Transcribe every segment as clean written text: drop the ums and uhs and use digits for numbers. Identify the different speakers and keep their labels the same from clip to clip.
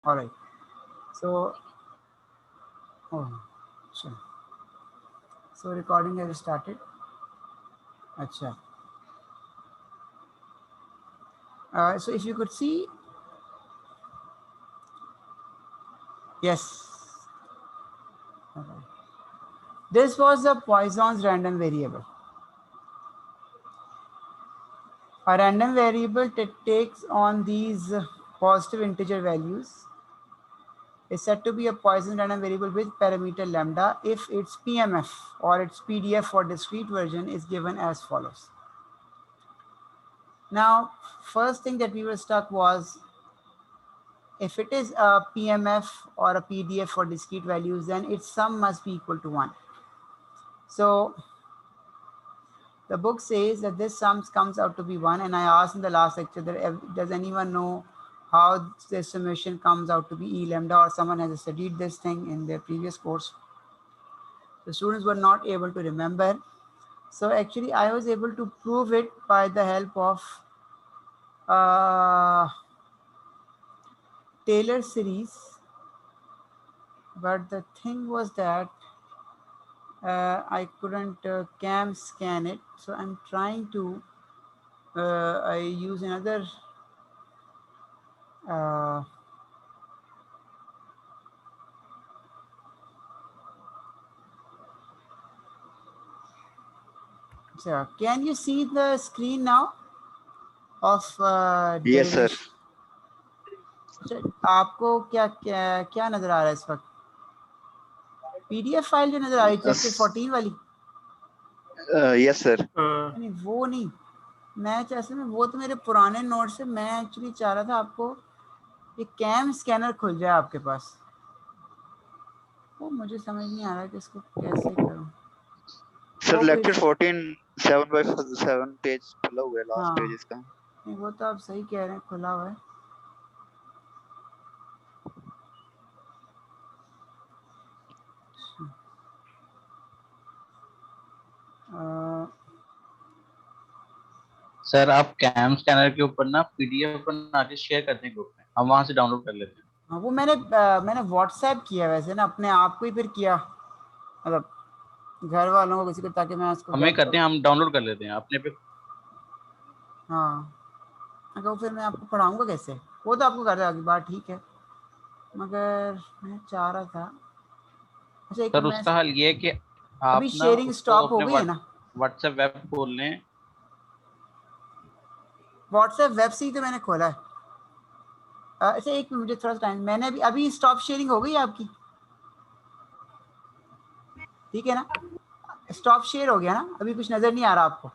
Speaker 1: All right. So, oh, sure. So recording has started. Acha. So if you could see, yes. Okay. This was a Poisson's random variable. A random variable takes on these positive integer values is said to be a Poisson random variable with parameter lambda if its PMF or its PDF for discrete version is given as follows. Now, first thing that we were stuck was, if it is a PMF or a PDF for discrete values, then its sum must be equal to 1. So the book says that this sum comes out to be 1, and I asked in the last lecture that does anyone know how this summation comes out to be E lambda, or someone has studied this thing in their previous course. The students were not able to remember. So actually I was able to prove it by the help of Taylor series. But the thing was that I couldn't cam scan it. So I'm trying to, I use another so can you see the screen now of
Speaker 2: Yes, sir.
Speaker 1: आपको क्या क्या क्या नजर आ रहा है इस वक्त? PDF file जो नजर आ रही है चैप्टर 14 वाली?
Speaker 2: Yes sir.
Speaker 1: नहीं वो नहीं, मैं असल में वो तो मेरे पुराने नोट से, मैं एक्चुअली चाह रहा था आपको ये कैम स्कैनर खुल जाए आपके पास। वो मुझे समझ नहीं आ रहा कि इसको कैसे करूं।
Speaker 2: सर लेक्चर 14 7/7 पेज खुला हुआ है, लास्ट पेज इसका।
Speaker 1: नहीं वो तो आप सही कह रहे हैं, खुला हुआ है।
Speaker 3: सर आप कैम स्कैनर के ऊपर ना PDF बना के शेयर करते हैं ग्रुप में, हम वहां से डाउनलोड कर लेते हैं।
Speaker 1: हाँ वो मैंने व्हाट्सएप किया वैसे ना, अपने आप को ही फिर किया, मतलब घर वालों को किसी को, ताकि मैं उसको
Speaker 3: हमें करते हैं, हम डाउनलोड कर लेते हैं अपने पे।
Speaker 1: हाँ अगर फिर मैं आपको पढ़ाऊंगा कैसे, वो तो आपको कर देगा बात, ठीक है, मगर मैं चाह रहा था। अच्छा एक
Speaker 3: सर उसका हल ये है कि आप
Speaker 1: अभी शेयरिंग स्टॉप हो गई है ना,
Speaker 3: व्हाट्सएप वेब खोल लें।
Speaker 1: व्हाट्सएप वेब से ही तो मैंने खोला है। अच्छा एक मिनट, मुझे थोड़ा सा टाइम, मैंने अभी स्टॉप शेयरिंग हो गई आपकी, ठीक है ना? स्टॉप शेयर हो गया ना, अभी कुछ नजर नहीं आ रहा आपको?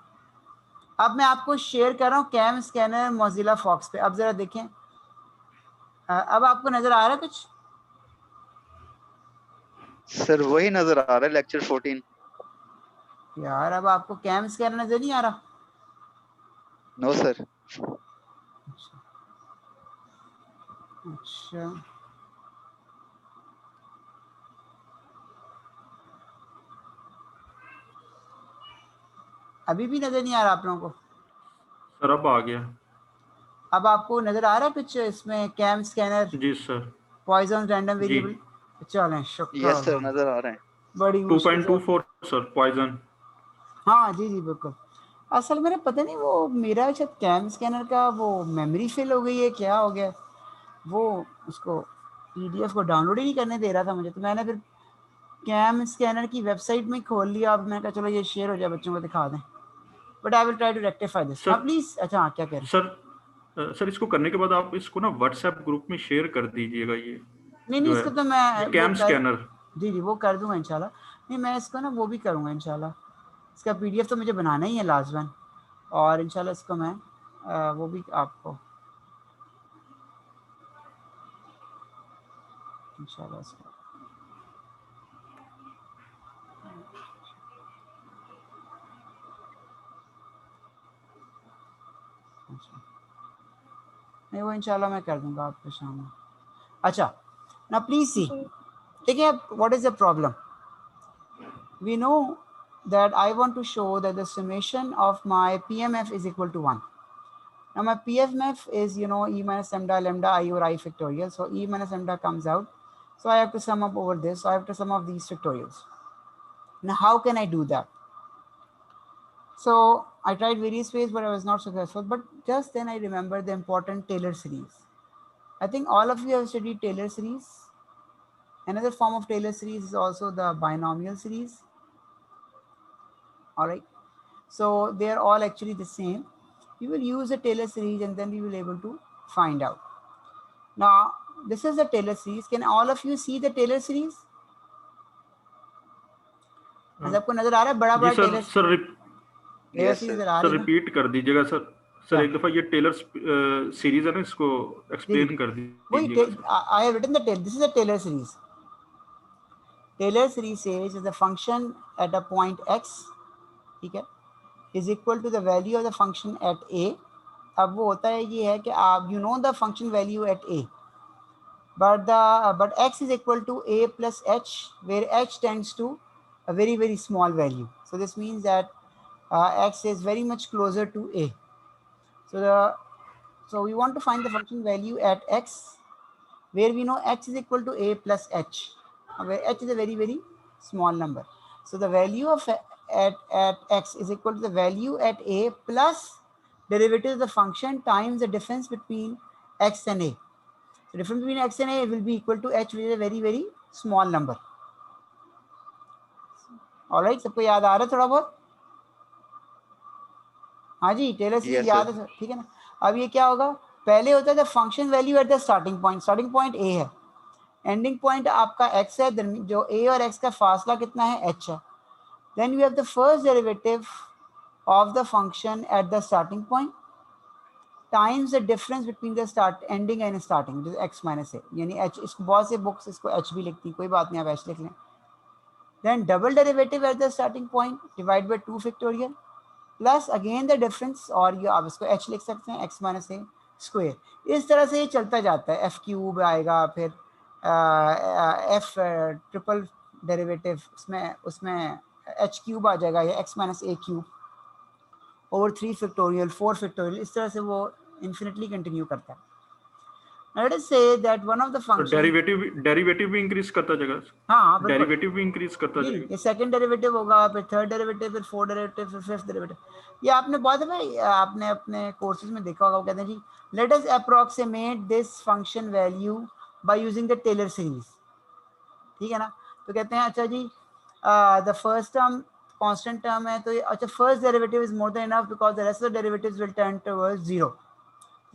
Speaker 1: अब मैं आपको शेयर कर रहा हूँ कैम स्कैनर मोजिला फॉक्स पे, अब जरा देखें, अब आपको नजर आ रहा है कुछ?
Speaker 2: सर वही नजर आ रहा है लेक्चर 14।
Speaker 1: यार अब आपको कैम स्कैनर नजर नहीं आ रहा?
Speaker 2: No sir.
Speaker 1: अच्छा अभी भी नजर नहीं आ रहा आप लोगों को?
Speaker 4: सर अब आ गया।
Speaker 1: अब आपको नजर आ रहा है कुछ इसमें कैम स्कैनर?
Speaker 4: जी सर।
Speaker 1: पॉइजन रैंडम वेरिएबल, चलें शुक्र।
Speaker 2: यस सर नजर आ रहे हैं।
Speaker 1: बड़ी
Speaker 4: 2.24 सर पॉइजन।
Speaker 1: हाँ जी जी बिल्कुल। असल में पता नहीं वो मेरा शायद कैम स्कैनर का वो मेमोरी फिल हो गई है, क्या हो गया, वो उसको PDF को डाउनलोड ही नहीं करने दे रहा था मुझे, तो मैंने फिर कैम स्कैनर की वेबसाइट में खोल लिया। अब मैंने कहा चलो ये शेयर हो जाए, बच्चों को दिखा दें, but I will try to rectify this. हाँ प्लीज। अच्छा हाँ क्या कह रहे
Speaker 4: हैं सर? इसको करने के बाद आप इसको ना व्हाट्सएप ग्रुप में शेयर कर दीजिएगा। ये
Speaker 1: नहीं इसको तो मैं
Speaker 4: कैम स्कैनर,
Speaker 1: जी जी वो कर दूंगा इंशाल्लाह। नहीं मैं इसको ना वो भी करूंगा इंशाल्लाह, इसका PDF तो मुझे बनाना ही है लाजवान, और इंशाल्लाह इसको मैं वो भी आपको इंशाल्लाह इसको नहीं वो इंशाल्लाह मैं कर दूंगा आपको शाम में। अच्छा ना प्लीज सी, देखिए what is the problem, we know that I want to show that the summation of my PMF is equal to 1. Now my PMF is, you know, E minus lambda, lambda I over I factorial. So E minus lambda comes out. So I have to sum up over this. So I have to sum up these factorials. Now how can I do that? So I tried various ways, but I was not successful. But just then I remember the important Taylor series. I think all of you have studied Taylor series. Another form of Taylor series is also the binomial series. All right. So they are all actually the same. We will use a Taylor series and then we will be able to find out. Now, this is the Taylor series. Can all of you see the Taylor series? सबको नजर आ रहा है बड़ा बड़ा Taylor series नजर आ रही है
Speaker 4: repeat कर दीजिएगा सर सर एक दफा ये टेलर सीरीज है ना इसको एक्सप्लेन कर दीजिएगा
Speaker 1: I have written the tail. This is a Taylor series. Taylor series says the function at a point x, ठीक है, is equal to the value of the function at a. अब वो होता है ये है कि आप you know the function value at a, but x is equal to a plus h, where h tends to a very very small value. So this means that x is very much closer to a. So we want to find the function value at x, where we know x is equal to a plus h, where h is a very very small number. So the value of at x is equal to the value at a plus derivative of the function times the difference between x and a. So difference between x and a will be equal to h, which is a very very small number. All right, सबको याद आ रहा है थोड़ा बहुत? हाँ जी, Taylor series याद है, ठीक है ना? अब ये क्या होगा, पहले होता था function value eight the starting point A है, एंडिंग पॉइंट आपका x है, जो a और x का फासला कितना है, h है. Then you have the first derivative of the function at the starting point times the difference between the start ending and starting, जो x माइनस ए, यानी h. इसको बहुत से बुक्स इसको h भी लिखती, कोई बात नहीं, आप h लिख लें. Then double derivative at the starting point divide by 2 factorial plus again the difference, और ये आप इसको h लिख सकते हैं, x माइनस ए स्क्वायर. इस तरह से ये चलता जाता है. f क्यूब आएगा, फिर f ट्रिपल डेरिवेटिव, उसमें h क्यूब आ जाएगा, या x माइनस ए क्यूब ओवर 3 फैक्टोरियल 4 फैक्टोरियल. इस तरह से वो इन्फिनिटली कंटिन्यू करता है. Now let us say that one of the functions
Speaker 4: derivative भी इंक्रीज करता जाएगा.
Speaker 1: हाँ,
Speaker 4: डेरिवेटिव भी इंक्रीज करता जाएगा.
Speaker 1: ये सेकंड डेरिवेटिव होगा, फिर थर्ड डेरिवेटिव, फिर फोर्थ डेरिवेटिव, फिर फिफ्थ डेरिवेटिव. ये आपने बहुत है, आपने अपने कोर्सेज में देखा होगा. वो कहते हैं जी, let us approximate this function value by using the Taylor series. ठीक है ना? तो कहते हैं अच्छा जी, the first term constant term है, तो अच्छा first derivative is more than enough because the rest of the derivatives will turn towards zero.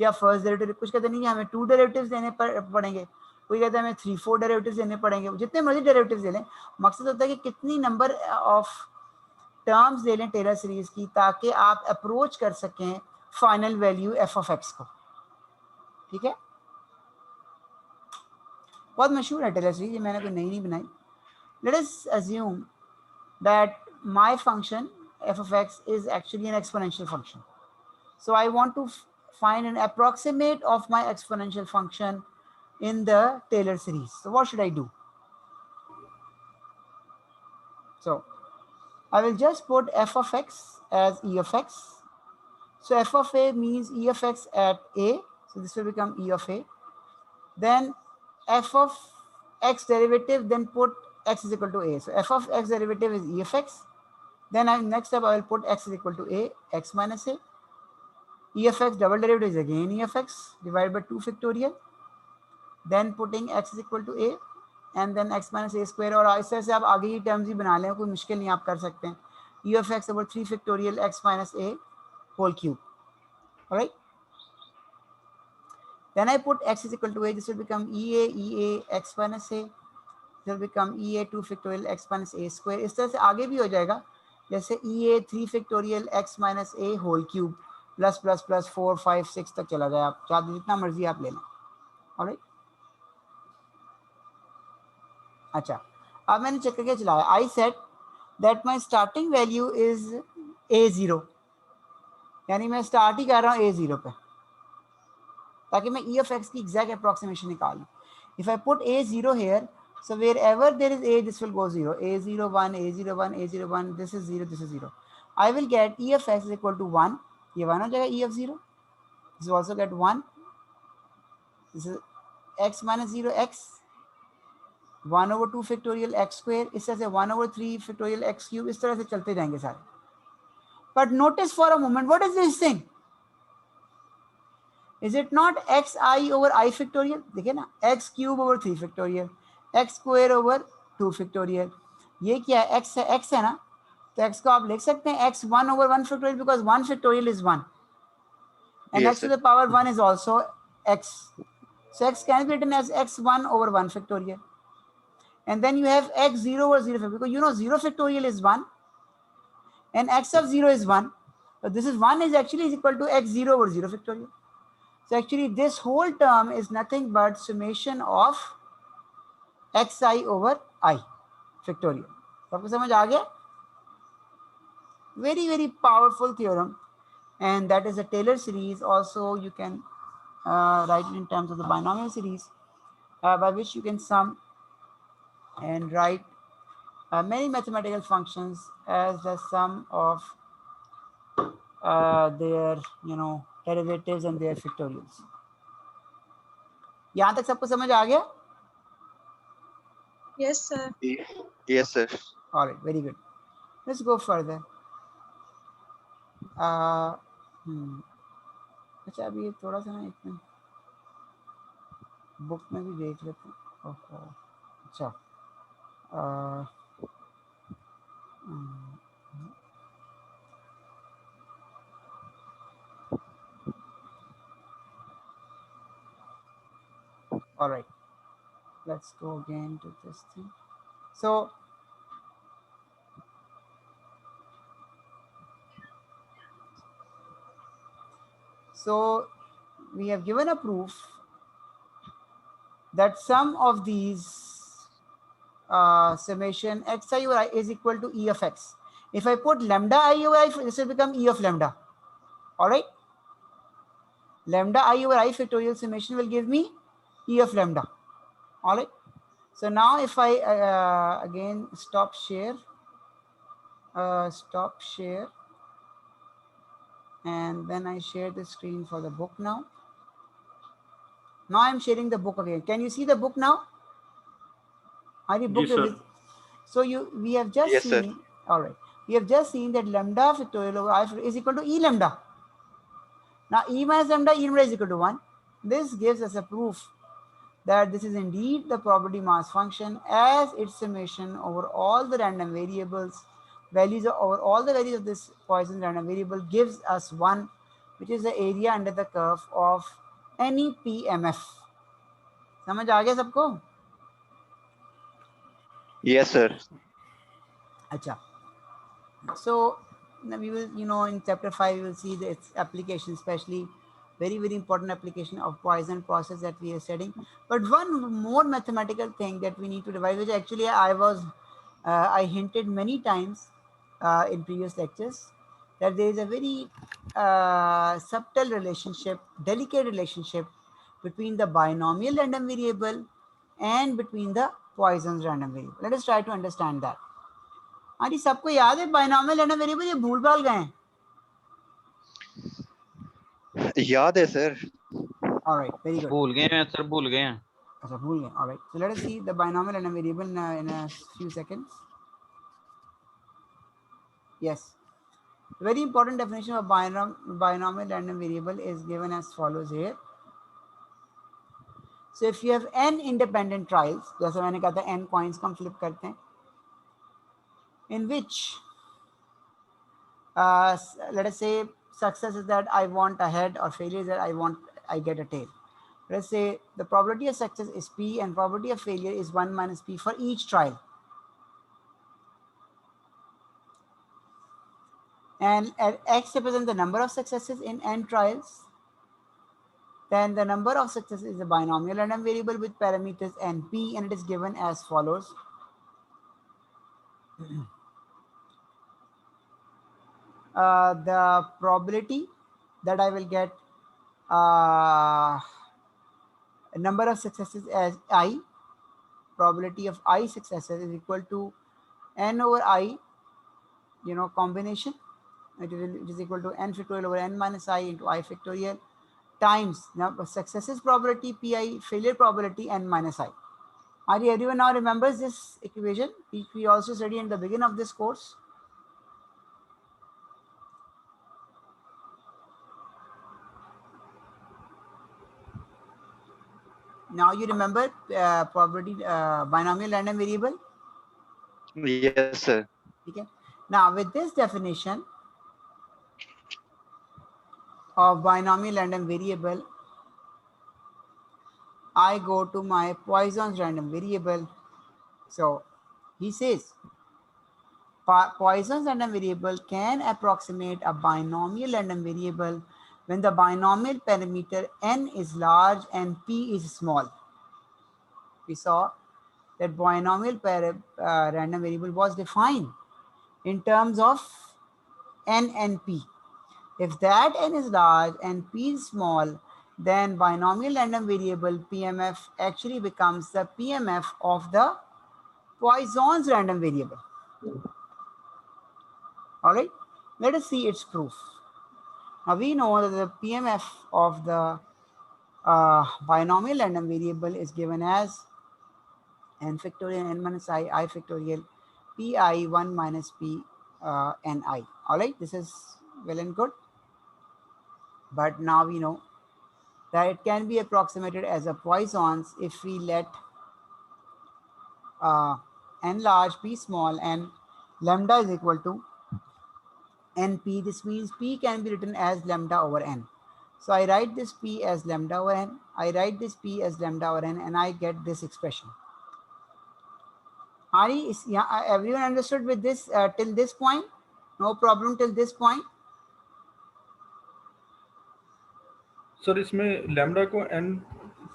Speaker 1: या फर्स्ट डेरिवेटिव, कुछ कहते नहीं हमें 2 डेरिवेटिव्स देने पड़ेंगे, कोई कहता है हमें 3-4 डेरिवेटिव्स देने पड़ेंगे. जितने मर्जी डेरिवेटिव्स दे लें, मकसद होता है कि कितनी नंबर ऑफ टर्म्स दे लें टेलर सीरीज की, ताकि आप अप्रोच कर सकें final value F of x को. ठीक है, बहुत मशहूर है टेलर सीरीज, ये मैंने कोई नई नहीं बनाई. Let us assume that my function F of X is actually an exponential function. So I want to find an approximate of my exponential function in the Taylor series. So what should I do? So I will just put f of x as e of x. So f of a means e of x at a. So this will become e of a. Then f of x derivative, then put x is equal to a. So f of x derivative is e of x. Then next step I will put x is equal to a, x minus a. E of x double derivative is again e of x divided by 2 factorial. Then putting x is equal to a and then x minus a square. और इस तरह से आप आगे ही terms ही बना लें, कोई मुश्किल नहीं, आप कर सकते हैं. E of x over 3 factorial x minus a whole cube. All right. Then I put x is equal to a. This will become ea x minus a. This will become ea 2 factorial x minus a square. इस तरह से आगे भी हो जाएगा, जैसे ea 3 factorial x minus a whole cube plus plus plus 4 5 6 तक चला जाए, आप चाहे जितना मर्जी आप ले लें. ऑलराइट. अच्छा, अब मैंने चेक करके चलाया. I set that my starting value is a0, यानी मैं स्टार्ट ही कर रहा हूँ a0 पे, ताकि मैं e of x की एग्जैक्ट अप्रोक्सीमेशन निकाल लूँ. If I put a0 here, so wherever there is a, this will go 0. a0 1 a0 1 a0 1, this is 0, this is 0. I will get e of x is equal to 1. ये 1 हो जाएगा e of 0. This will also get 1. This is x minus 0 x 1 over 2 factorial x square. इस तरह से 1 over 3 factorial x cube. इस तरह से चलते जाएंगे सारे. But notice for a moment, what is this thing? Is it not xi over I factorial? देखिए ना, x cube over 3 factorial, x square over 2 factorial. ये क्या है? x है ना, तो x को आप लिख सकते हैं x 1 over 1 factorial because 1 factorial is 1 and
Speaker 2: Yes,
Speaker 1: x to
Speaker 2: sir.
Speaker 1: the power 1 is also x. So x can be written as x 1 over 1 factorial. And then you have x 0 over 0 factorial because you know 0 factorial is 1 and x of 0 is 1. So this is 1 is actually is equal to x 0 over 0 factorial. So actually this whole term is nothing but summation of xi over I factorial. सबको समझ आ गया? Very, very powerful theorem. And that is a Taylor series. Also, you can write it in terms of the binomial series by which you can sum and write many mathematical functions as the sum of their, derivatives and their factorials. यहाँ तक सबको समझ आ गया?
Speaker 5: Yes, sir.
Speaker 2: Yes, sir.
Speaker 1: All right, very good. Let's go further. अच्छा अभी ये थोड़ा सा ना एक मिनट बुक में भी देख लेते हैं. अच्छा all right, let's go again to this thing. So we have given a proof that sum of these summation xi over I is equal to E of x. If I put lambda I over I, this will become E of lambda. All right. Lambda I over I factorial summation will give me E of lambda. All right. So now if I again stop share, and then I share the screen for the book now. Now I'm sharing the book again. Can you see the book now? Are you booked?
Speaker 4: Yes, sir.
Speaker 1: So we have just
Speaker 2: Yes,
Speaker 1: seen.
Speaker 2: sir.
Speaker 1: All right. We have just seen that lambda factorial over I is equal to E lambda. Now E minus lambda, E lambda is equal to 1. This gives us a proof that this is indeed the property mass function as its summation over all the random variables, over all the values of this Poisson random variable gives us 1, which is the area under the curve of any PMF. समझ आ गया सबको?
Speaker 2: Yes, sir.
Speaker 1: अच्छा. So we will, in chapter 5, we will see its application, especially very, very important application of Poisson process that we are studying. But one more mathematical thing that we need to devise, which actually I hinted many times in previous lectures, that there is a very subtle relationship, delicate relationship between the binomial random variable and between the Poisson's random variable. Let us try to understand that. अरे सबको याद है binomial random variable? ये भूल भाल गए हैं?
Speaker 2: याद है sir.
Speaker 1: All right, very good.
Speaker 3: भूल गए हैं सर, भूल गए हैं.
Speaker 1: अच्छा भूल गए. All right, so let us see the binomial random variable in a few seconds. Yes, very important definition of binomial random variable is given as follows here. So if you have n independent trials, जैसे मैंने कहा था n coins को हम flip करते हैं, in which let us say success is that I want a head or failure is that I get a tail. Let's say the probability of success is P and probability of failure is 1 minus P for each trial. And X represents the number of successes in n trials. Then the number of successes is a binomial random variable with parameters NP, and it is given as follows. The probability that I will get a number of successes as I, probability of I successes is equal to n over I, combination. It is equal to n factorial over n minus I into I factorial times now successes probability pi, failure probability n minus I. Are you everyone now remembers this equation which we also studied in the beginning of this course? Now you remember probability binomial random variable?
Speaker 2: Yes, sir.
Speaker 1: Okay. Now with this definition of binomial random variable, I go to my Poisson's random variable. So he says Poisson's random variable can approximate a binomial random variable when the binomial parameter n is large and p is small. We saw that binomial random variable was defined in terms of n and p. If that n is large and p is small, then binomial random variable PMF actually becomes the PMF of the Poisson's random variable. All right, let us see its proof. Now we know that the PMF of the binomial random variable is given as n factorial n minus I factorial pi 1 minus p ni. All right, this is well and good. But now we know that it can be approximated as a Poisson's if we let n large, p small, and lambda is equal to np. This means p can be written as lambda over n. So I write this p as lambda over n. I write this p as lambda over n, and I get this expression. Hari, everyone understood with this till this point? No problem till this point?
Speaker 4: Sir इसमें lambda को n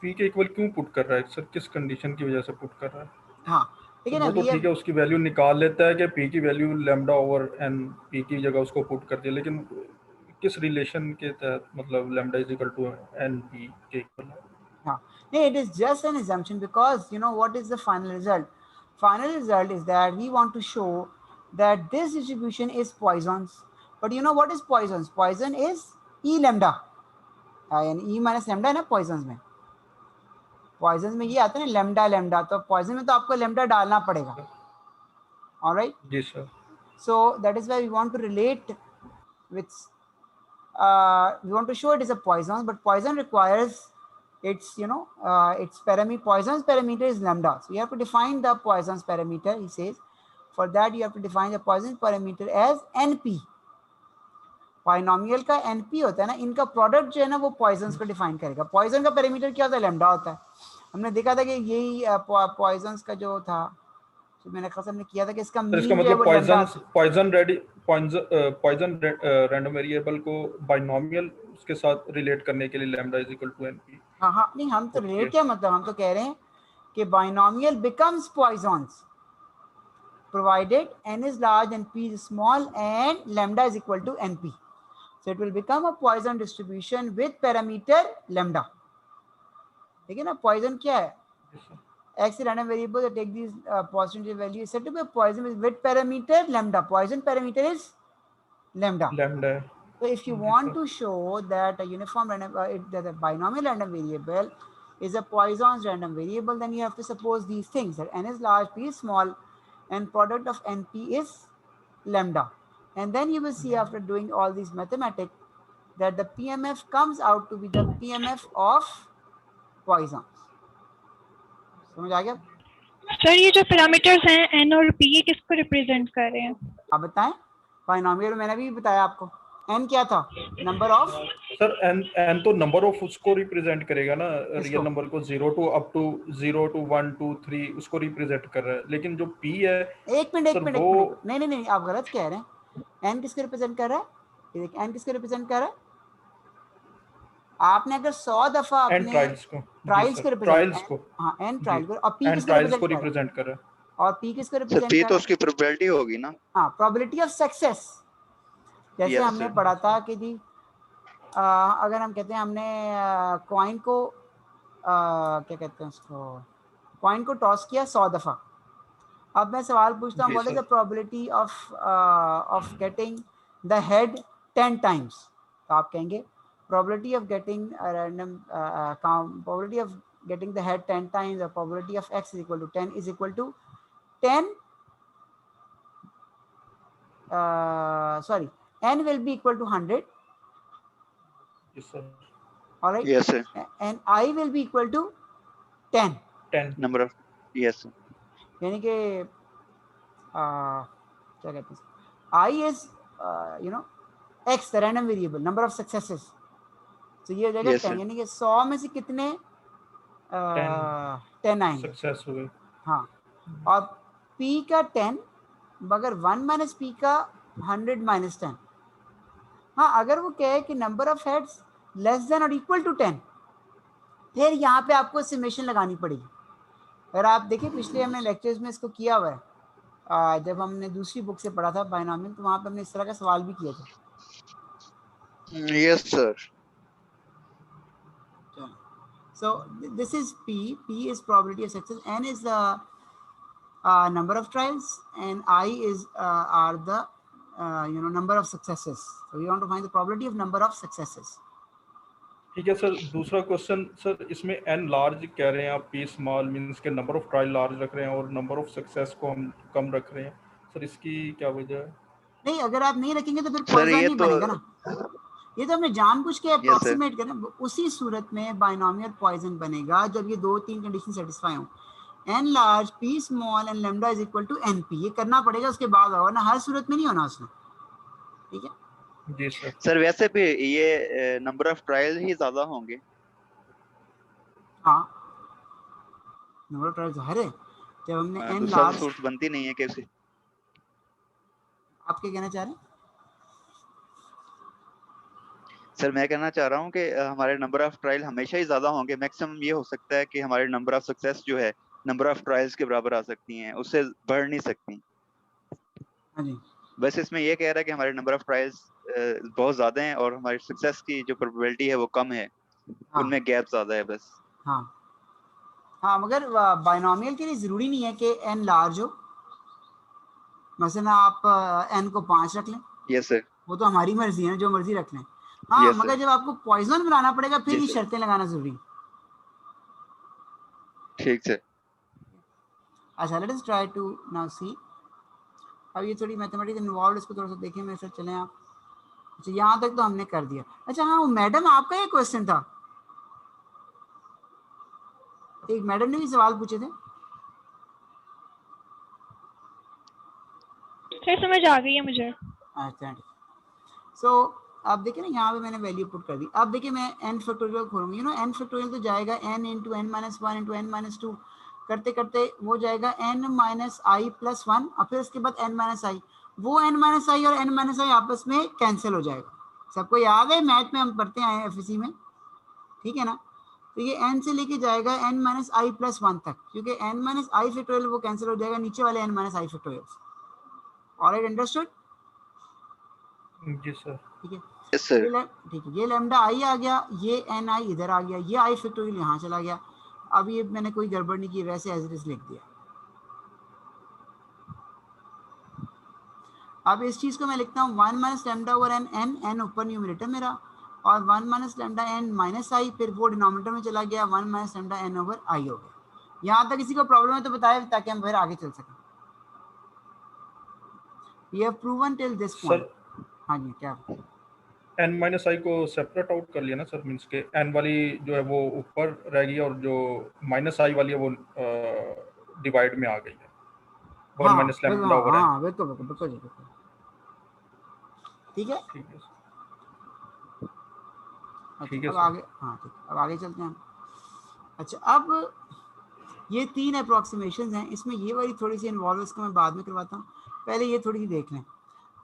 Speaker 4: p के equal क्यों put कर रहा है sir? किस condition की वजह से पुट कर रहा है?
Speaker 1: हाँ ठीक है ना,
Speaker 4: वो तो ठीक है, उसकी वैल्यू निकाल लेता है कि p की value lambda over n, p की जगह उसको पुट कर दिया, लेकिन किस रिलेशन के तहत मतलब lambda is equal to n p के इक्वल है?
Speaker 1: हाँ नहीं, it is just an assumption because you know what is the final result? Final result is that we want to show that this distribution is Poisson's. But you know what is Poisson's? Poisson is E lambda. यानी E minus lambda है ना Poisson's में. Poisson's में ये आता है ना lambda lambda, तो Poisson में तो आपको lambda डालना पड़ेगा. All right?
Speaker 4: जी sir.
Speaker 1: So that is why we want to relate with, we want to show it is a Poisson, but Poisson requires its, you know, its parameter, Poisson's parameter is lambda. So you have to define the Poisson's parameter, he says. For that, you have to define the Poisson's parameter as NP. Polynomial का NP होता है ना, इनका product जो है ना वो Poisson's को डिफाइन करेगा. Poisson का पैरामीटर क्या होता है? लैम्डा होता है. हमने देखा था कि यही Poisson's का जो था, तो मैंने ख्याल हमने किया था कि इसका मीन
Speaker 4: इसका मतलब Poisson रैंडम वेरिएबल को बाइनोमियल उसके साथ रिलेट करने के लिए lambda is equal to np.
Speaker 1: हाँ नहीं, हम तो रिलेट क्या मतलब, हम तो कह रहे हैं कि binomial becomes Poisson's provided n is large and p is small and lambda is equal to np. So it will become a Poisson distribution with parameter lambda. ठीक है ना? Poisson क्या है? X random variable that take these positive values is said to be a Poisson with parameter lambda. Poisson parameter is lambda.
Speaker 4: Lambda.
Speaker 1: So if you want to show that a uniform random, that a binomial random variable is a Poisson's random variable, then you have to suppose these things, that n is large, p is small, and product of np is lambda. And then you will see after doing all these mathematics that the PMF comes out to be the PMF of Poisson. समझ आ गया?
Speaker 5: Sir ये जो parameters हैं n और p, ये किसको represent कर रहे हैं?
Speaker 1: आप बताएं. बाइनोमियल मैंने भी बताया आपको. n क्या था? Number of.
Speaker 4: सर n तो नंबर ऑफ उसको रिप्रेजेंट करेगा ना, रियल नंबर को 0 टू अप टू 0 टू 1 2 3 उसको रिप्रेजेंट कर रहा है. लेकिन जो p है,
Speaker 1: एक मिनट नहीं आप गलत कह रहे हैं. n किसको रिप्रेजेंट कर रहा है? ये देखिए n किसको रिप्रेजेंट कर रहा है? आपने अगर 100 दफा आपने ट्रायल्स को हाँ n ट्रायल को, और p किसको रिप्रेजेंट कर रहा है? और p किसको रिप्रेजेंट कर रहा है?
Speaker 2: तो उसकी प्रोबेबिलिटी होगी ना.
Speaker 1: हाँ, प्रोबेबिलिटी ऑफ सक्सेस. जैसे हमने पढ़ा था कि जी अगर हम कहते हैं हमने कॉइन को क्या कहते हैं उसको, कॉइन को टॉस किया 100 दफा. अब मैं सवाल पूछता हूँ, what is the probability of getting the head 10 times? तो आप कहेंगे probability of getting a random probability of getting the head 10 times, or probability of x is equal to 10 is equal to 10 sorry, n will be equal to 100.
Speaker 4: Yes, sir.
Speaker 1: All right.
Speaker 2: Yes, sir.
Speaker 1: And I will be equal to 10.
Speaker 4: 10.
Speaker 2: Number of, yes, sir.
Speaker 1: यानी कि क्या कहते हैं, I is x, the random variable, number of successes. तो ये हो जाएगा
Speaker 2: Yes,
Speaker 1: 10,
Speaker 2: sir.
Speaker 1: यानी कि 100 में से कितने 10 आएंगे.
Speaker 4: सक्सेस हो गई.
Speaker 1: हाँ, और p का 10 मगर 1 माइनस p का 100 माइनस 10. हाँ, अगर वो कहे कि number of heads less than और इक्वल टू 10, फिर यहाँ पे आपको सिमेशन लगानी पड़ेगी. अगर आप देखिए पिछले हमने लेक्चर्स में इसको किया हुआ है, जब हमने दूसरी बुक से पढ़ा था बाइनोमियल, तो वहाँ पे हमने इस तरह का सवाल भी किया था.
Speaker 2: Yes, sir.
Speaker 1: So this is P. P is probability of success. N is the number of trials, and I is are the number of successes. So we want to find the probability of number of successes.
Speaker 4: ठीक है sir. दूसरा question sir, इसमें n large कह रहे हैं आप, p small means के number of trial large रख रहे हैं और नंबर ऑफ सक्सेस को हम कम रख रहे हैं. सर इसकी क्या वजह है?
Speaker 1: नहीं, अगर आप नहीं रखेंगे तो फिर
Speaker 2: सर
Speaker 1: पॉइजन
Speaker 2: ये
Speaker 1: नहीं
Speaker 2: तो
Speaker 1: बनेगा ना. ये तो हमने जानबूझ के
Speaker 2: Yes, sir.
Speaker 1: अप्रोक्सीमेट करना. उसी सूरत में बाइनोमियल पॉइजन बनेगा जब ये 2-3 कंडीशन सेटिस्फाई हो. n large, p small and lambda is equal to np. ये करना पड़ेगा, उसके बाद होगा ना, हर सूरत में नहीं होना उसमें. ठीक है
Speaker 4: जी सर.
Speaker 2: सर वैसे भी ये नंबर ऑफ ट्रायल ही ज्यादा होंगे.
Speaker 1: हाँ, नंबर ऑफ ट्रायल्स हर है. जब हमने n
Speaker 2: दूसरा
Speaker 1: लार्ज,
Speaker 2: सोर्स बनती नहीं है कैसे.
Speaker 1: आप क्या कहना चाह रहे हैं?
Speaker 2: सर मैं कहना चाह रहा हूँ कि हमारे नंबर ऑफ ट्रायल हमेशा ही ज्यादा होंगे. मैक्सिमम ये हो सकता है कि हमारे नंबर ऑफ सक्सेस जो है नंबर ऑफ ट्रायल्स के बराबर आ सकती हैं, उससे बढ़ नहीं सकती.
Speaker 1: हाँ जी.
Speaker 2: बस इसमें ये कह रहा है कि हमारे नंबर ऑफ ट्रायल्स बहुत ज्यादा हैं और हमारी सक्सेस की जो प्रोबेबिलिटी है वो कम है.
Speaker 1: हाँ.
Speaker 2: उनमें गैप ज्यादा है बस.
Speaker 1: हाँ हाँ, मगर बाइनोमियल के लिए जरूरी नहीं है कि n लार्ज हो. मसलन आप n को 5 रख लें.
Speaker 2: Yes sir.
Speaker 1: वो तो हमारी मर्जी है, जो मर्जी रख लें. हाँ,
Speaker 2: Yes,
Speaker 1: मगर
Speaker 2: sir.
Speaker 1: जब आपको पॉइजन बनाना पड़ेगा फिर
Speaker 2: Yes,
Speaker 1: ये
Speaker 2: sir.
Speaker 1: शर्तें लगाना जरूरी है.
Speaker 2: ठीक सर.
Speaker 1: अच्छा, let us try to now see. अब ये थोड़ी मैथमेटिक्स इन्वॉल्व, इसको थोड़ा सा देखें मेरे साथ चलें आप. अच्छा, यहाँ तक तो हमने कर दिया. अच्छा हाँ, मैडम आपका ये क्वेश्चन था, एक मैडम ने भी सवाल पूछे थे.
Speaker 5: सर समझ आ गई है मुझे.
Speaker 1: अच्छा, सो आप देखिए ना, यहाँ पे मैंने वैल्यू पुट कर दी. अब देखिए मैं n फैक्टोरियल खोलूंगी. n फैक्टोरियल तो जाएगा n into n minus 1 into n minus 2 करते करते वो जाएगा n माइनस आई प्लस 1, और फिर उसके बाद n माइनस आई. वो n माइनस आई और n माइनस आई आपस में कैंसिल हो जाएगा. सबको याद है, मैथ में हम पढ़ते आए एफएससी में. ठीक है ना. तो ये n से लेके जाएगा n माइनस आई प्लस 1 तक, क्योंकि n माइनस आई फैक्टोरियल वो कैंसिल हो जाएगा नीचे वाले n minus i factorial. Alright, understood.
Speaker 4: जी सर.
Speaker 1: ठीक है.
Speaker 2: Yes sir.
Speaker 1: ठीक है, ये लैम्डा आई आ गया, ये एन आई इधर आ गया, ये आई फैक्टोरियल यहाँ चला गया. अब ये मैंने कोई गड़बड़ नहीं की, वैसे एज इट इज लिख दिया. अब इस चीज को मैं लिखता हूँ 1 minus lambda over N. N ऊपर न्यूमरेटर मेरा, और 1 minus lambda N minus I, फिर वो डिनोमिनेटर में चला गया, 1 minus lambda N over I हो गया. यहाँ तक किसी को प्रॉब्लम है तो बताए, ताकि हम फिर आगे चल सकें. ये प्रूवन टिल दिस पॉइंट. हाँ जी, क्या
Speaker 4: n माइनस आई को सेपरेट आउट कर लिया ना सर, मींस के n वाली जो है वो ऊपर रह गई और जो माइनस आई वाली है वो डिवाइड में आ गई है. 1 माइनस लैम्डा ओवर n.
Speaker 1: हाँ बिल्कुल. ठीक है.
Speaker 4: ठीक है.
Speaker 1: अच्छा, अब आगे. हाँ ठीक, अब आगे चलते हैं. अच्छा, अब ये 3 अप्रोक्सीमेशन हैं. इसमें ये वाली थोड़ी सी इन्वॉल्व, इसको मैं बाद में करवाता हूँ, पहले ये थोड़ी सी देख लें.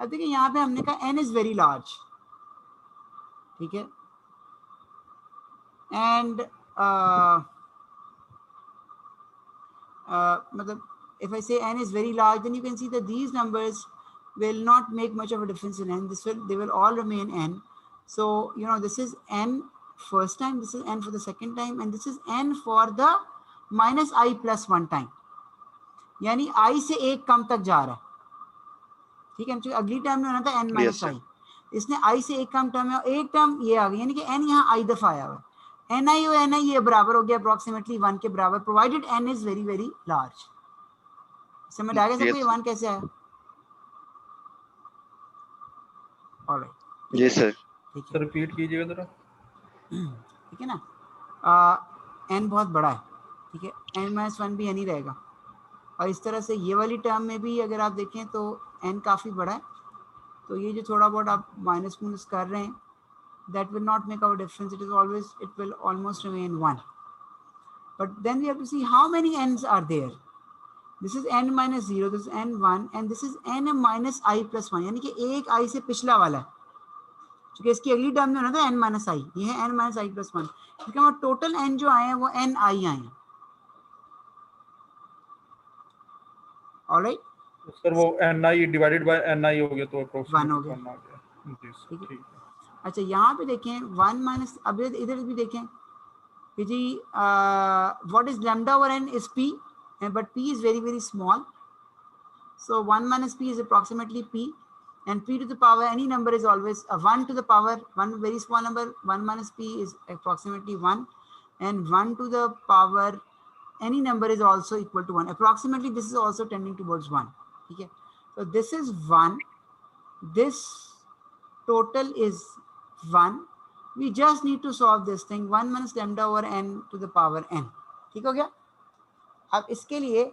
Speaker 1: अब देखिए यहाँ पे हमने कहा n इज वेरी लार्ज. ठीक है. एंड मतलब if I say n is very large, then you can see that these numbers will not make much of a difference in n. They will all remain n. So this is n first time, this is n for the second time, and this is n for the minus I plus 1 time. यानी i से 1 कम तक जा रहा है. ठीक है, अगली time में होना था n माइनस आई. इसने आई से एक कम टर्म है और एक टर्म ये आ गई, यानी कि एन यहाँ आई दफा आया हुआ है। एन आई और एन आई ये बराबर हो गया अप्रोक्सीमेटली 1 के बराबर, provided N is very very large. समझ आ गया सबको ये 1 कैसे आया? ऑलराइट,
Speaker 2: जी सर।
Speaker 1: ठीक
Speaker 4: सर
Speaker 1: है,
Speaker 4: रिपीट कीजिएगा जरा।
Speaker 1: ठीक है ना। एन बहुत बड़ा है, ठीक है, एन माइनस 1 भी एन ही रहेगा। और इस तरह से ये वाली टर्म में भी अगर आप देखें तो एन काफ़ी बड़ा है, तो ये जो थोड़ा बहुत आप माइनस माइनस कर रहे हैं, that will not make our difference. It will almost remain 1. But then we have to see how many n's are there. This is n minus 0, this is n1, and this is n minus I plus 1, यानी कि एक i से पिछला वाला है, क्योंकि इसकी अगली टर्म में होना था n minus I, ये है n minus I plus 1, क्योंकि हमारे टोटल n जो आए हैं वो n I आए हैं। ऑलराइट,
Speaker 4: सर वो ni डिवाइडेड बाय ni हो गया तो
Speaker 1: 1 हो
Speaker 4: अप्रोक्सीमेटली
Speaker 1: गया।
Speaker 4: 1 आ गया। जी सर,
Speaker 1: ठीक है।
Speaker 4: ठीक है।
Speaker 1: अच्छा यहाँ पे देखें 1 माइनस, अब इधर भी देखें कि जी what is lambda over n is p, but p is very very small, so 1 minus p is approximately p, and p to the power any number is always 1 to the power 1 very small number, 1 minus p is approximately 1, and 1 to the power any number is also equal to 1 approximately, this is also tending towards 1, ठीक है। so this is 1, this total is 1, we just need to solve this thing 1 minus lambda over n to the power n, ठीक हो गया। अब इसके लिए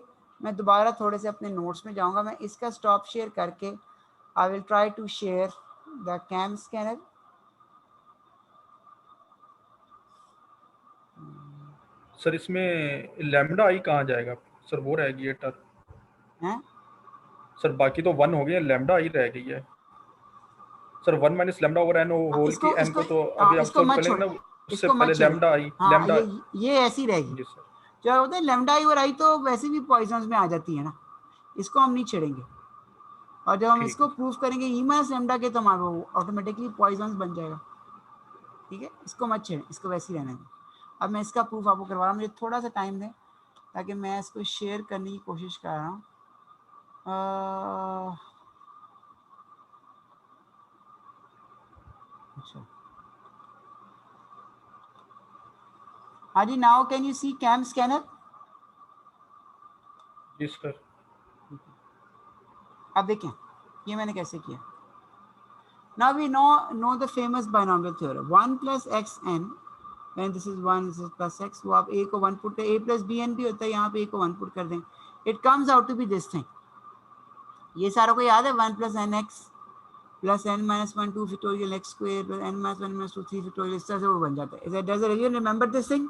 Speaker 1: मैं दोबारा थोड़े से अपने नोट्स में जाऊंगा, मैं इसका स्टॉप शेयर करके I will try to share the cam scanner.
Speaker 4: Sir इसमें लैम्डा आई कहाँ जाएगा सर? वो रह गई है टर्म
Speaker 1: हैं
Speaker 4: सर, बाकी तो 1 हो गया, लैम्डा आई रह गई है sir. 1 minus lambda over n whole की n को तो अभी आप
Speaker 1: इसको
Speaker 4: सॉल्व
Speaker 1: मत
Speaker 4: कर लेंगे
Speaker 1: छोड़,
Speaker 4: ना, उससे
Speaker 1: इसको
Speaker 4: पहले
Speaker 1: मत छेड़।
Speaker 4: लैम्डा आई,
Speaker 1: हाँ
Speaker 4: लैम्डा।
Speaker 1: ये ऐसी रहेगी।
Speaker 4: जी सर।
Speaker 1: क्या होता है लैम्डा आई और आई तो वैसे भी पॉइजन्स में आ जाती है ना, इसको हम नहीं छेड़ेंगे, और जब हम
Speaker 4: ठीक
Speaker 1: इसको
Speaker 4: है।
Speaker 1: प्रूफ करेंगे ई माइनस लैम्डा के तो हमारा ऑटोमेटिकली पॉइजन्स बन जाएगा, ठीक है। इसको मत छेड़ें, इसको वैसे ही रहने दें। अब मैं इसका प्रूफ आपको करवा रहा हूँ, मुझे थोड़ा सा टाइम दें ताकि मैं इसको शेयर करने की कोशिश कर रहा हूँ। अच्छा हाँ जी, now can you see CamScanner?
Speaker 4: जी सर।
Speaker 1: अब देखें ये मैंने कैसे किया। Now we know the famous binomial theorem 1 plus xn, when this is 1 this is plus x, वो आप a को 1 पुट a plus bn भी होता है, यहाँ पे a को 1 पुट कर दें, it comes out to be this thing। ये सारा को याद है 1 plus nx plus n minus 1 2 factorial x square plus n minus 1 minus 2 3 factorial, इस तरह से वो बन जाता है। Does everyone remember this thing?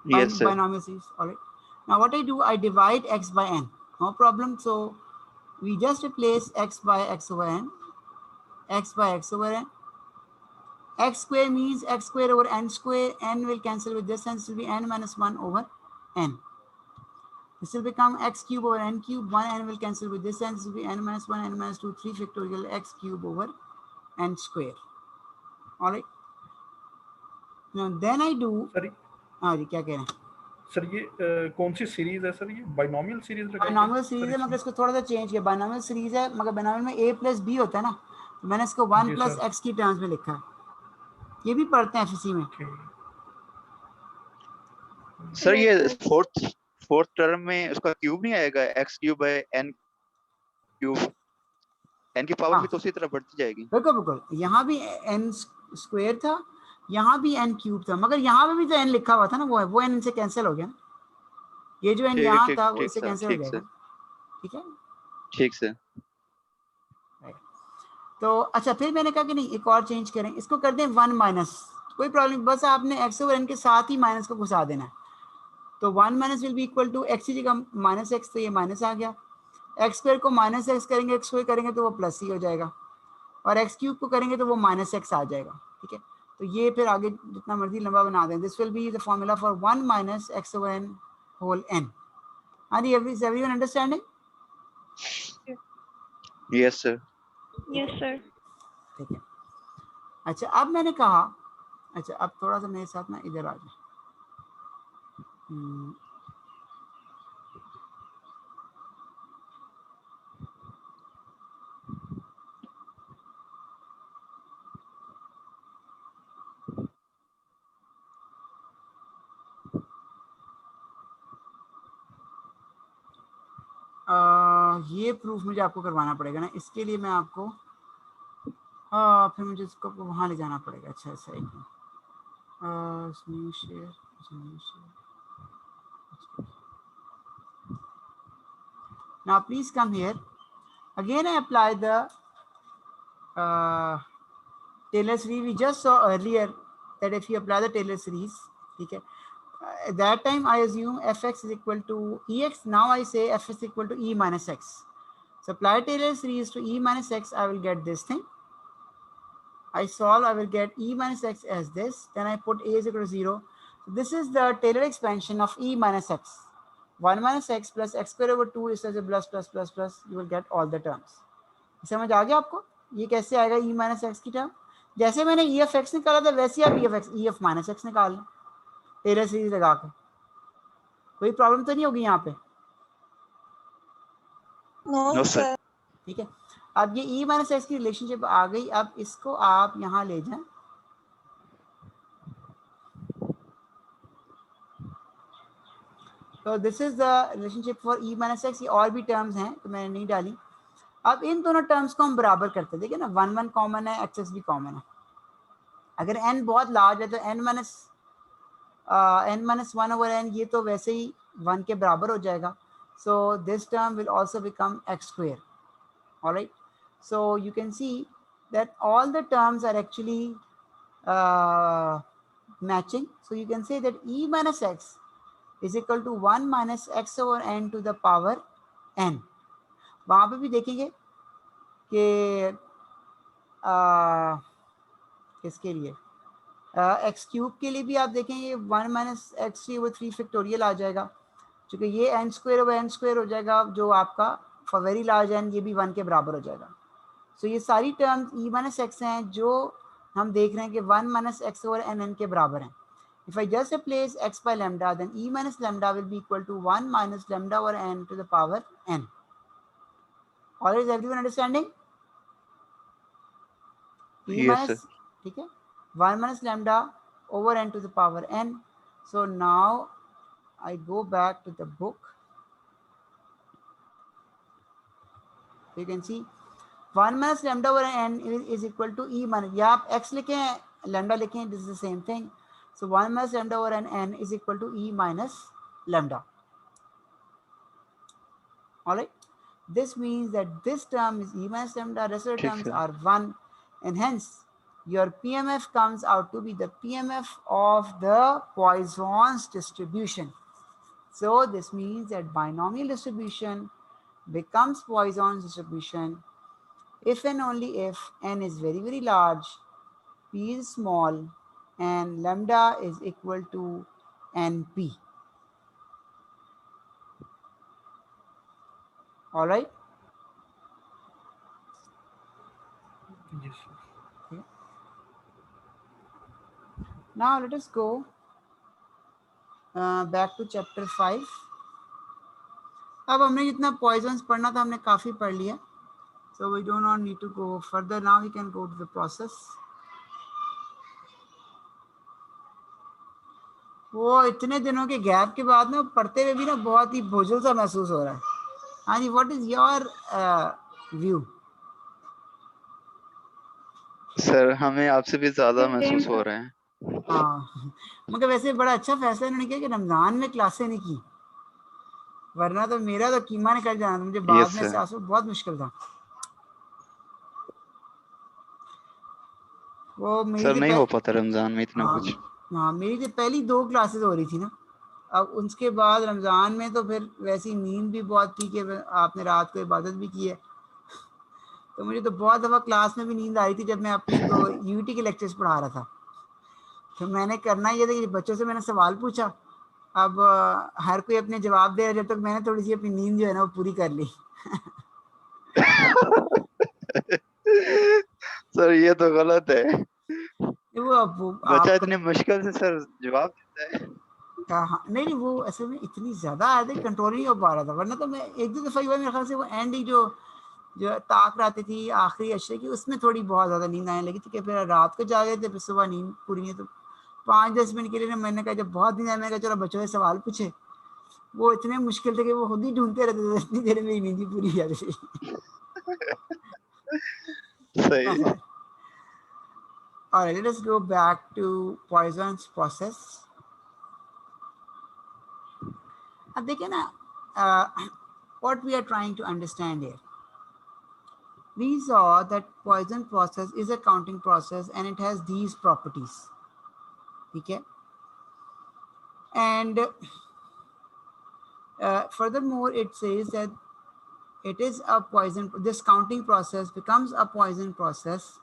Speaker 2: Yes sir.
Speaker 1: Binomial series, all right। Now what I do, I divide x by n, no problem, so we just replace x by x over n, x by x over n, x square means x square over n square, n will cancel with this, and this will be n minus 1 over n. This will become x cube over n cube, 1 n will cancel with this, and this will be n minus 1 n minus 2 3 factorial x cube over n square, all right। Now then I do,
Speaker 4: sir
Speaker 1: हाँ जी क्या कह रहे हैं?
Speaker 4: Sir ये कौन सी series है sir? ये binomial series लगाई है
Speaker 1: बाइनोमियल
Speaker 4: सर
Speaker 1: सीरीज है,
Speaker 4: इसमें?
Speaker 1: मगर इसको थोड़ा सा चेंज किया। बाइनोमियल सीरीज है मगर बाइनोमियल में a प्लस b होता है ना, तो मैंने इसको 1
Speaker 4: जी
Speaker 1: प्लस
Speaker 4: सर।
Speaker 1: x की टर्म्स में लिखा है। ये भी पढ़ते हैं एफएससी में।
Speaker 4: ठीक।
Speaker 2: सर ये फोर्थ टर्म में उसका क्यूब नहीं आएगा, x cube by n cube, n की पावर
Speaker 1: हाँ
Speaker 2: भी तो उसी तरह बढ़ती जाएगी।
Speaker 1: बिल्कुल बिल्कुल, यहाँ भी n स्क्वायर था, यहाँ भी n क्यूब था, मगर यहाँ पे भी तो n लिखा हुआ था ना, वो n से कैंसिल हो गया ना, ये जो n
Speaker 2: ठीक
Speaker 1: यहाँ
Speaker 2: ठीक
Speaker 1: था वो
Speaker 2: ठीक
Speaker 1: इससे
Speaker 2: सर,
Speaker 1: कैंसिल हो
Speaker 2: ठीक
Speaker 1: जाएगा,
Speaker 2: सर,
Speaker 1: ठीक है।
Speaker 2: ठीक सर।
Speaker 1: तो अच्छा फिर मैंने कहा कि नहीं एक और चेंज करें, इसको कर दें 1 माइनस, कोई प्रॉब्लम, बस आपने x ओवर n के साथ ही माइनस को घुसा देना है। तो 1 minus will be equal to x की जगह माइनस एक्स, तो ये माइनस आ गया। एक्स स्क्वायर को माइनस एक्स करेंगे, एक्स स्क्वायर करेंगे तो वो प्लस ही हो जाएगा, और एक्स क्यूब को करेंगे तो वो माइनस एक्स आ जाएगा, ठीक है। तो ये फिर आगे जितना मर्जी लंबा बना दें, this will be the formula for 1 minus x over n whole n। हाँ जी, everyone understanding?
Speaker 2: Yes sir.
Speaker 5: Yes, sir.
Speaker 1: ठीक है। अच्छा अब मैंने कहा, अच्छा अब थोड़ा सा मेरे साथ ना इधर आ जाए। ये प्रूफ मुझे आपको करवाना पड़ेगा ना, इसके लिए मैं आपको फिर मुझे इसको वहाँ ले जाना पड़ेगा। अच्छा ऐसा एक new share. Now please come here. Again I apply the Taylor series. We just saw earlier that if you apply the Taylor series, okay, at that time I assume fx is equal to ex. Now I say f is equal to e minus x. So apply Taylor series to e minus x, I will get this thing. I solve, I will get e minus x as this. Then I put a is equal to 0. So this is the Taylor expansion of e minus x. 1 minus x plus x square over 2 is as a plus plus plus plus. You will get all the terms. समझ आ गया आपको ये कैसे आएगा e minus x की term? जैसे मैंने e of x निकाला था वैसे आप e of minus x निकाल लें टेलर सीरीज लगा के। कोई प्रॉब्लम तो नहीं होगी यहाँ पे?
Speaker 2: No sir.
Speaker 1: ठीक है, अब ये e minus x की रिलेशनशिप आ गई। अब इसको आप यहाँ ले जाएं। तो this is the relationship for e minus x। ये और भी टर्म्स हैं तो मैंने नहीं डाली। अब इन दोनों टर्म्स को हम बराबर करते हैं। देखिए ना 1 1 कॉमन है, एक्सेस भी कॉमन है। अगर n बहुत लार्ज है तो n minus 1 over n ये तो वैसे ही 1 के बराबर हो जाएगा। So this term will also become x square. All right. So you can see that all the terms are actually matching. So you can say that e minus x is equal to 1 minus x over n to the power n. वहाँ पे भी देखेंगे कि इसके लिए x cube के लिए भी आप देखेंगे 1 माइनस एक्स वो 3 फैक्टोरियल आ जाएगा, क्योंकि ये N square over N square हो जाएगा जो आपका फॉर वेरी लार्ज एन ये भी 1 के बराबर हो जाएगा। सो ये सारी टर्म्स ई माइनस एक्स हैं जो हम देख रहे हैं कि 1 minus x over N N के बराबर हैं। If I just replace x by lambda, then e minus lambda will be equal to 1 minus lambda over n to the power n. Or is everyone understanding? E
Speaker 2: Yes,
Speaker 1: minus, ठीक है, 1 minus lambda over n to the power n. So now I go back to the book. You can see 1 minus lambda over n is equal to e minus, या आप x लिखें lambda लिखें, this is the same thing. So 1 minus lambda over n is equal to e minus lambda. All right. This means that this term is e minus lambda, rest of the terms are 1, and hence your PMF comes out to be the PMF of the Poisson's distribution. So this means that binomial distribution becomes Poisson's distribution if and only if n is very, very large, p is small, and lambda is equal to np. All right.
Speaker 4: Yes.
Speaker 1: Okay. Now let us go back to chapter 5. अब हमने जितना poisons पढ़ना था हमने काफ़ी पढ़ लिया, so we do not need to go further. Now we can go to the process. वो इतने दिनों के गैप के बाद ना पढ़ते हुए भी ना बहुत ही बोझल सा महसूस हो रहा है। हाँ जी, what is your view?
Speaker 2: Sir हमें आपसे भी ज्यादा महसूस हो रहे हैं।
Speaker 1: हाँ, मगर वैसे बड़ा अच्छा फैसला इन्होंने किया कि रमजान में क्लासें नहीं की, वरना तो मेरा तो कीमा निकल जाना था, मुझे बाद में एहसास हुआ बहुत मुश्किल था। वो
Speaker 2: सर नहीं हो पाता रमजान में इतना कुछ।
Speaker 1: हाँ, मेरी तो पहली 2 क्लासेस हो रही थी ना, अब उसके बाद रमज़ान में तो फिर वैसी नींद भी बहुत थी कि आपने रात को इबादत भी की है, तो मुझे तो बहुत दफ़ा क्लास में भी नींद आ रही थी जब मैं अपने तो यूटी के लेक्चर्स पढ़ा रहा था। तो मैंने करना ये था कि बच्चों से मैंने सवाल पूछा, अब हर कोई अपने जवाब दे रहा, जब तक मैंने थोड़ी सी अपनी नींद जो है ना वो पूरी कर ली।
Speaker 2: सर ये तो गलत है,
Speaker 1: वो
Speaker 2: बच्चा इतने मुश्किल से सर जवाब देता है।
Speaker 1: हाँ, नहीं वो असल में इतनी ज़्यादा आदत कंट्रोल नहीं हो पा रहा था, वरना तो मैं 1-2 दफ़ा ही हुआ मेरे ख्याल से वो एंड ही जो ताक आती थी आखिरी अशरे की, उसमें थोड़ी बहुत ज़्यादा नींद आने लगी थी कि फिर रात को जागे थे, फिर सुबह नींद पूरी नहीं, तो 5-10 मिनट के लिए मैंने कहा जब बहुत नींद आया मैंने कहा चलो बच्चों से सवाल पूछे, वो इतने मुश्किल थे कि वो खुद ही ढूंढते रहते थे, इतनी देर में नींद ही पूरी हो जाती थी।
Speaker 2: सही है।
Speaker 1: All right, let us go back to Poisson's process. अब देखिए ना, what we are trying to understand here. We saw that Poisson process is a counting process and it has these properties. Okay. And furthermore, it says that it is a Poisson, this counting process becomes a Poisson process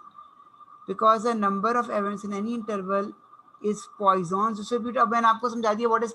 Speaker 1: because the number of events in any interval is Poisson's distributed. अब मैंने आपको समझा दिया what is